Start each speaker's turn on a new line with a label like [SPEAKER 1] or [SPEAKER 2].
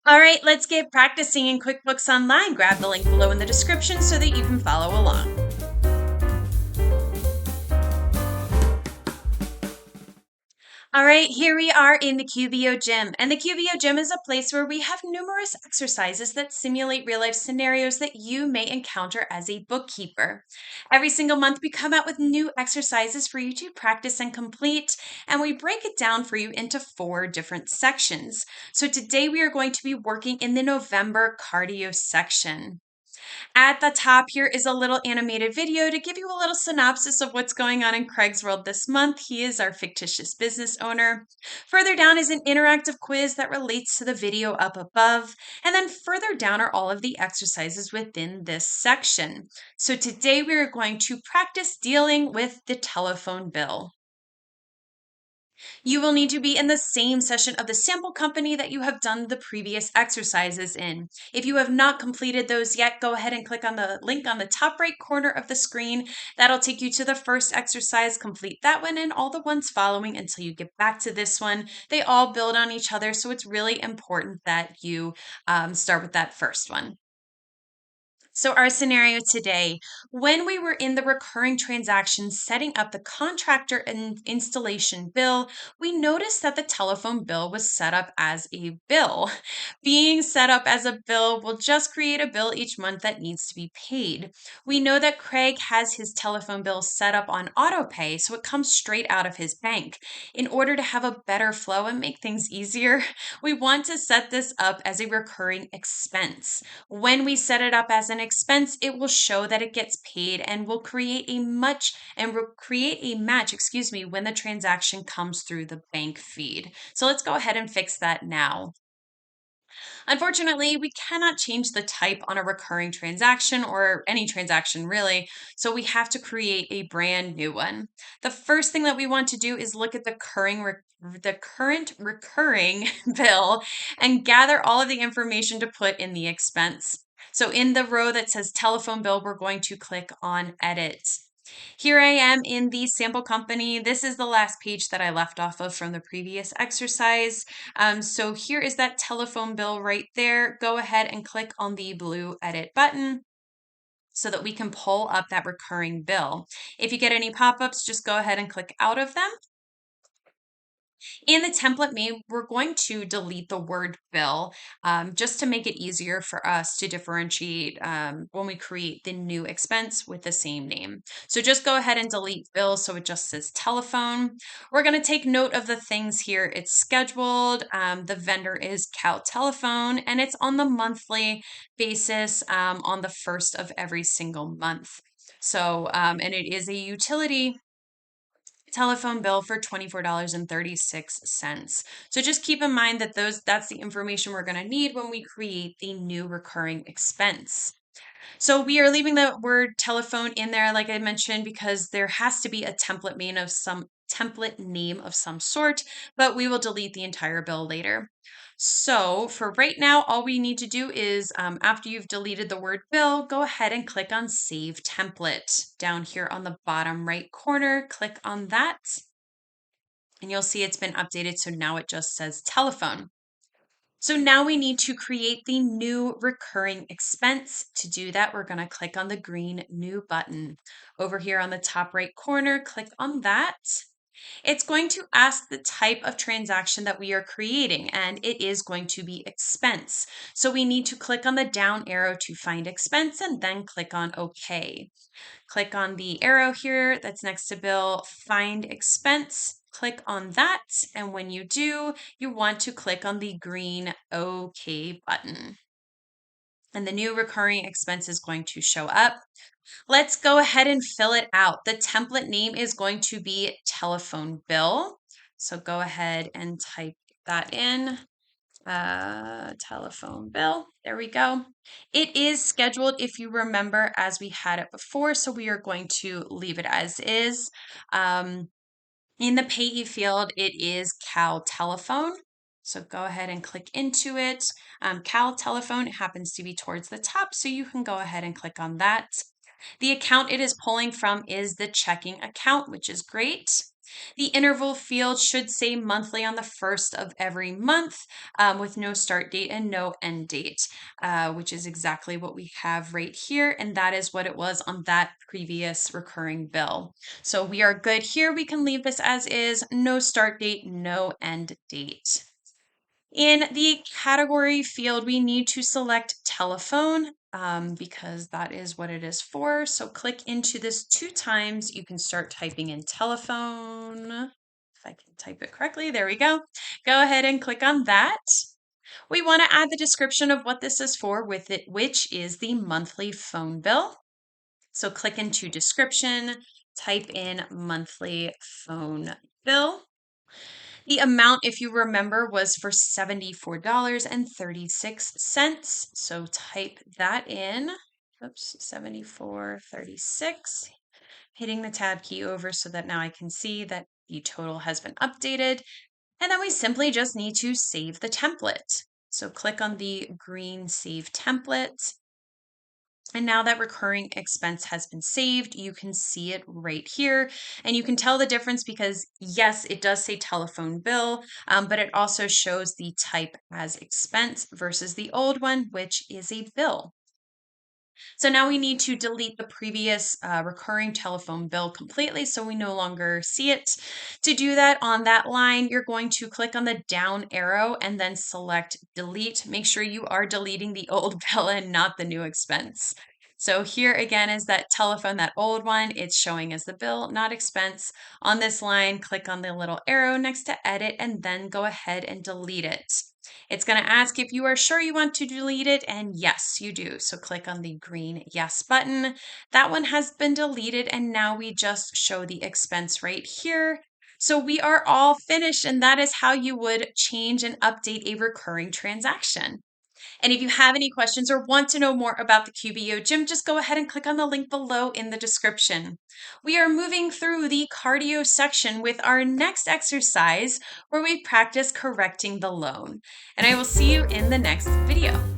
[SPEAKER 1] All right, let's get practicing in QuickBooks Online. Grab the link below in the description so that you can follow along. All right, here we are in the QBO Gym. And the QBO Gym is a place where we have numerous exercises that simulate real life scenarios that you may encounter as a bookkeeper. Every single month, we come out with new exercises for you to practice and complete, and we break it down for you into 4 different sections. So today, we are going to be working in the November cardio section. At the top here is a little animated video to give you a little synopsis of what's going on in Craig's world this month. He is our fictitious business owner. Further down is an interactive quiz that relates to the video up above. And then further down are all of the exercises within this section. So today we are going to practice dealing with the telephone bill. You will need to be in the same session of the sample company that you have done the previous exercises in. If you have not completed those yet, go ahead and click on the link on the top right corner of the screen. That'll take you to the first exercise. Complete that one and all the ones following until you get back to this one. They all build on each other, so it's really important that you start with that first one. So, our scenario today, when we were in the recurring transaction setting up the contractor and installation bill, we noticed that the telephone bill was set up as a bill. Being set up as a bill will just create a bill each month that needs to be paid. We know that Craig has his telephone bill set up on auto pay, so it comes straight out of his bank. In order to have a better flow and make things easier, we want to set this up as a recurring expense. When we set it up as an expense, it will show that it gets paid and will create a match, when the transaction comes through the bank feed. So let's go ahead and fix that now. Unfortunately, we cannot change the type on a recurring transaction or any transaction really, so we have to create a brand new one. The first thing that we want to do is look at the current recurring bill and gather all of the information to put in the expense. So in the row that says telephone bill, we're going to click on edit. Here I am in the sample company. This is the last page that I left off of from the previous exercise. So here is that telephone bill right there. Go ahead and click on the blue edit button so that we can pull up that recurring bill. If you get any pop-ups, just go ahead and click out of them. In the template main, we're going to delete the word bill just to make it easier for us to differentiate when we create the new expense with the same name. So just go ahead and delete bill so it just says telephone. We're going to take note of the things here. It's scheduled, the vendor is Cal Telephone, and it's on the monthly basis on the first of every single month. So, and it is a utility telephone bill for $24.36. So just keep in mind that that's the information we're going to need when we create the new recurring expense. So we are leaving the word telephone in there, like I mentioned, because there has to be a template name of some sort, but we will delete the entire bill later. So for right now, all we need to do is after you've deleted the word bill, go ahead and click on Save Template. Down here on the bottom right corner, click on that. And you'll see it's been updated, so now it just says telephone. So now we need to create the new recurring expense. To do that, we're going to click on the green New button. Over here on the top right corner, click on that. It's going to ask the type of transaction that we are creating, and it is going to be expense. So we need to click on the down arrow to find expense and then click on OK. Click on the arrow here that's next to bill, find expense. Click on that, and when you do, you want to click on the green OK button. And the new recurring expense is going to show up. Let's go ahead and fill it out. The template name is going to be telephone bill. So go ahead and type that in. Telephone bill. There we go. It is scheduled, if you remember, as we had it before. So we are going to leave it as is. In the payee field, it is Cal Telephone. So go ahead and click into it. Cal Telephone, it happens to be towards the top, so you can go ahead and click on that. The account it is pulling from is the checking account, which is great. The interval field should say monthly on the first of every month with no start date and no end date, which is exactly what we have right here. And that is what it was on that previous recurring bill. So we are good here. We can leave this as is, no start date, no end date. In the category field, we need to select telephone because that is what it is for. So click into this 2 times. You can start typing in telephone. If I can type it correctly, there we go. Go ahead and click on that. We want to add the description of what this is for with it, which is the monthly phone bill. So click into description, type in monthly phone bill. The amount, if you remember, was for $74.36. So type that in. Oops, 74.36. Hitting the tab key over so that now I can see that the total has been updated. And then we simply just need to save the template. So click on the green Save Template. And now that recurring expense has been saved, you can see it right here. And you can tell the difference because, yes, it does say telephone bill, but it also shows the type as expense versus the old one, which is a bill. So now we need to delete the previous recurring telephone bill completely so we no longer see it. To do that on that line, you're going to click on the down arrow and then select delete. Make sure you are deleting the old bill and not the new expense. So here again is that telephone, that old one, it's showing as the bill, not expense. On this line, click on the little arrow next to edit and then go ahead and delete it. It's going to ask if you are sure you want to delete it, and yes, you do. So click on the green yes button. That one has been deleted, and now we just show the expense right here. So we are all finished, and that is how you would change and update a recurring transaction. And if you have any questions or want to know more about the QBO Gym, just go ahead and click on the link below in the description. We are moving through the cardio section with our next exercise where we practice correcting the loan. And I will see you in the next video.